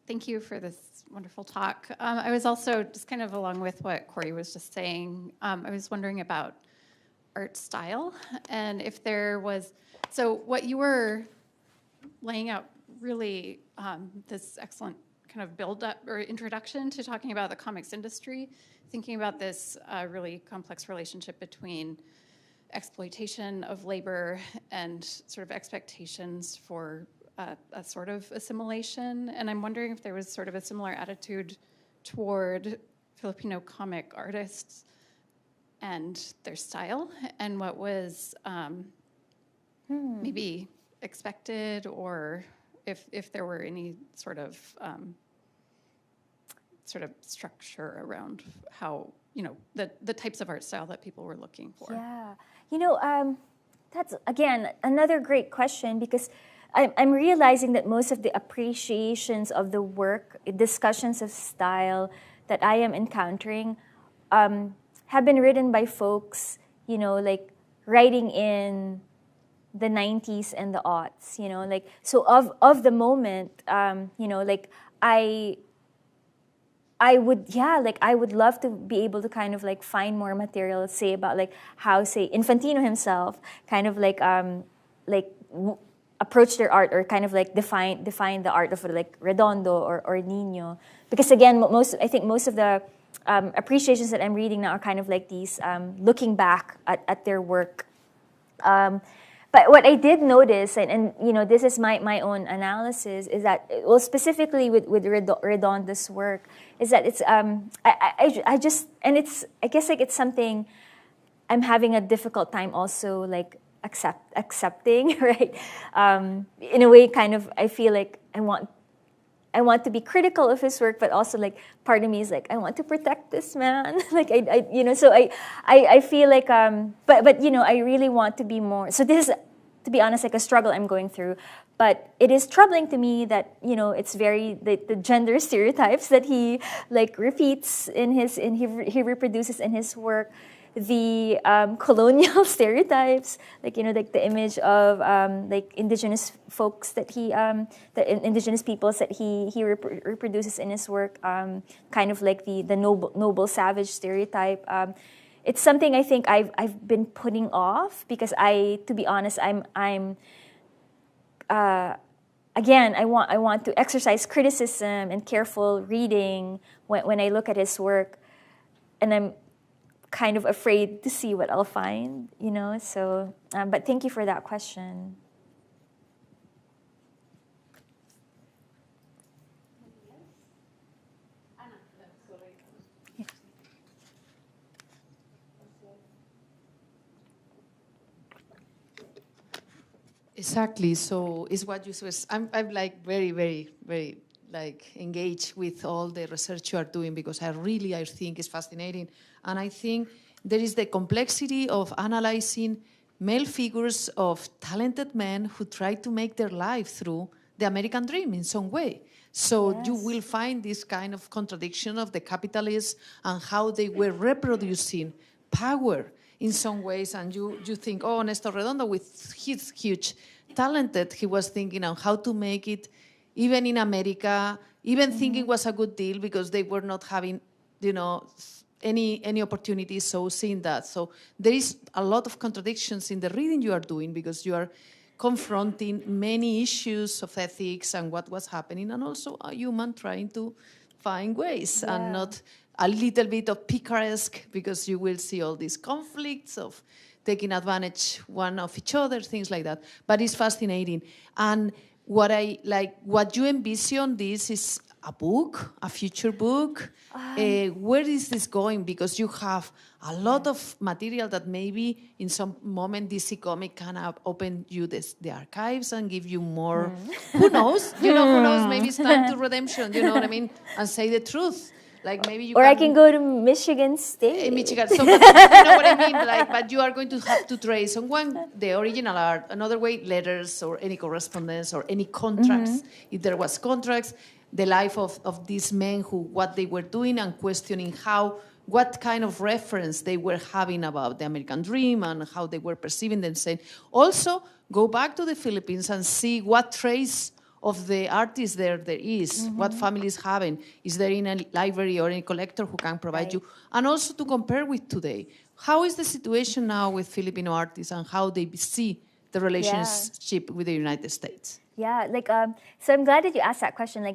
thank you for this wonderful talk. I was also just kind of along with what Corey was just saying. I was wondering about art style, and if there was, so what you were laying out really, this excellent kind of build-up or introduction to talking about the comics industry, thinking about this really complex relationship between exploitation of labor and sort of expectations for a sort of assimilation. And I'm wondering if there was sort of a similar attitude toward Filipino comic artists and their style, and what was maybe expected, or if there were any sort of structure around how, the types of art style that people were looking for.
Yeah, that's again another great question, because I'm realizing that most of the appreciations of the work, discussions of style that I am encountering have been written by folks, like writing in the 90s and the aughts, like, so of the moment, like I would love to be able to kind of like find more material, say about like how, say, Infantino himself kind of like approach their art, or kind of like define the art of like Redondo or Nino, because again, I think most of the appreciations that I'm reading now are kind of like these looking back at their work. But what I did notice, and this is my own analysis, is that, well, specifically with Redondo's work, is that it's I guess like it's something I'm having a difficult time also like accepting, right? In a way, kind of, I feel like I want to be critical of his work, but also like part of me is like, I want to protect this man. Like so I feel like but I really want to be more. So this is, to be honest, like a struggle I'm going through. But it is troubling to me that it's very the gender stereotypes that he like repeats he reproduces in his work. The colonial stereotypes, like like the image of like indigenous folks that the indigenous peoples that he reproduces in his work, kind of like the noble savage stereotype. It's something I think I've been putting off, because to be honest, I'm again, I want to exercise criticism and careful reading when I look at his work, and I'm kind of afraid to see what I'll find, so, but thank you for that question.
Exactly. So it's what you said. I'm like very, very, very like engaged with all the research you are doing, because I think it's fascinating. And I think there is the complexity of analyzing male figures of talented men who try to make their life through the American dream in some way. So yes, you will find this kind of contradiction of the capitalists and how they were reproducing power in some ways. And you think, oh, Néstor Redondo, with his huge talented, he was thinking on how to make it even in America, even thinking was a good deal because they were not having, any opportunities. So seeing that. So there is a lot of contradictions in the reading you are doing, because you are confronting many issues of ethics and what was happening, and also a human trying to find ways and not a little bit of picaresque, because you will see all these conflicts of taking advantage one of each other, things like that. But it's fascinating. And what you envision, this is a book, a future book. Where is this going? Because you have a lot of material that maybe in some moment DC Comic can open you the archives and give you more. Who knows? Who knows? Maybe it's time to redemption, you know what I mean? And say the truth. Like maybe you
I can go to Michigan State.
Michigan, so, but you know what I mean? But you are going to have to trace on one the original art, another way letters or any correspondence or any contracts, if there was contracts, the life of these men what they were doing and questioning what kind of reference they were having about the American dream and how they were perceiving themselves. Also, go back to the Philippines and see what trace of the artists there is, what families having, is there in a library or any collector who can provide you, and also to compare with today. How is the situation now with Filipino artists and how they see the relationship with the United States?
Yeah, so I'm glad that you asked that question,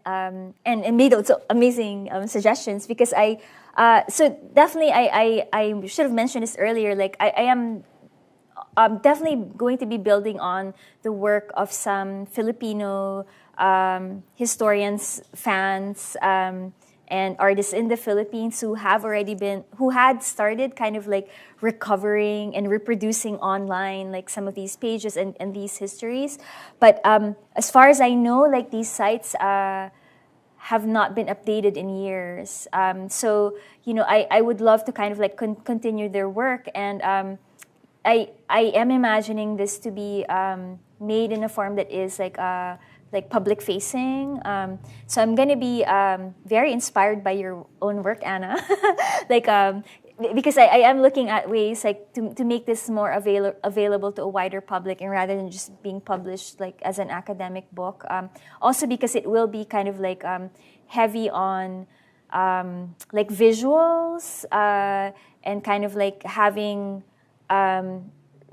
and made also amazing suggestions, because so definitely I should have mentioned this earlier, I am definitely going to be building on the work of some Filipino historians, fans, and artists in the Philippines who had started kind of recovering and reproducing online some of these pages and these histories. But as far as I know, these sites have not been updated in years. So, I would love to kind of continue their work, and I am imagining this to be made in a form that is public facing. So I'm going to be very inspired by your own work, Anna. Because I am looking at ways to make this more available to a wider public, and rather than just being published as an academic book. Also because it will be kind of heavy on visuals and kind of having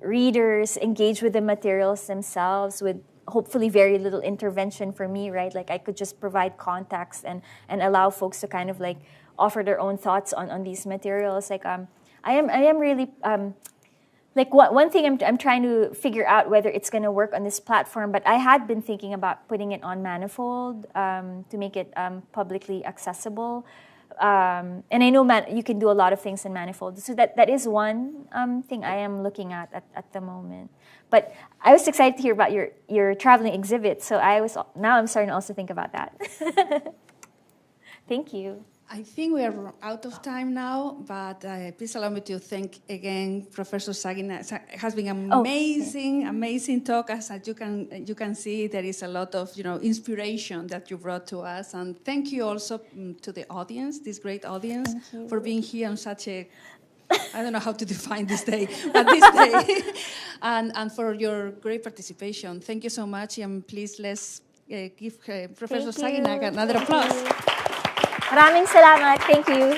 readers engage with the materials themselves with hopefully very little intervention for me, right? I could just provide context and allow folks to kind of offer their own thoughts on these materials. I am really one thing I'm trying to figure out whether it's going to work on this platform, but I had been thinking about putting it on Manifold to make it publicly accessible. And I know you can do a lot of things in Manifold, so that is one thing I am looking at the moment. But I was excited to hear about your traveling exhibit, so now I'm starting to also think about that. Thank you.
I think we are out of time now, but please allow me to thank again Professor Saguisag. It has been amazing talk. As you can see, there is a lot of inspiration that you brought to us, and thank you also to the audience, this great audience, for being here on such a I don't know how to define this day, but this day, and for your great participation. Thank you so much, and please let's give Professor Saguisag another applause.
Maraming salamat. Thank you.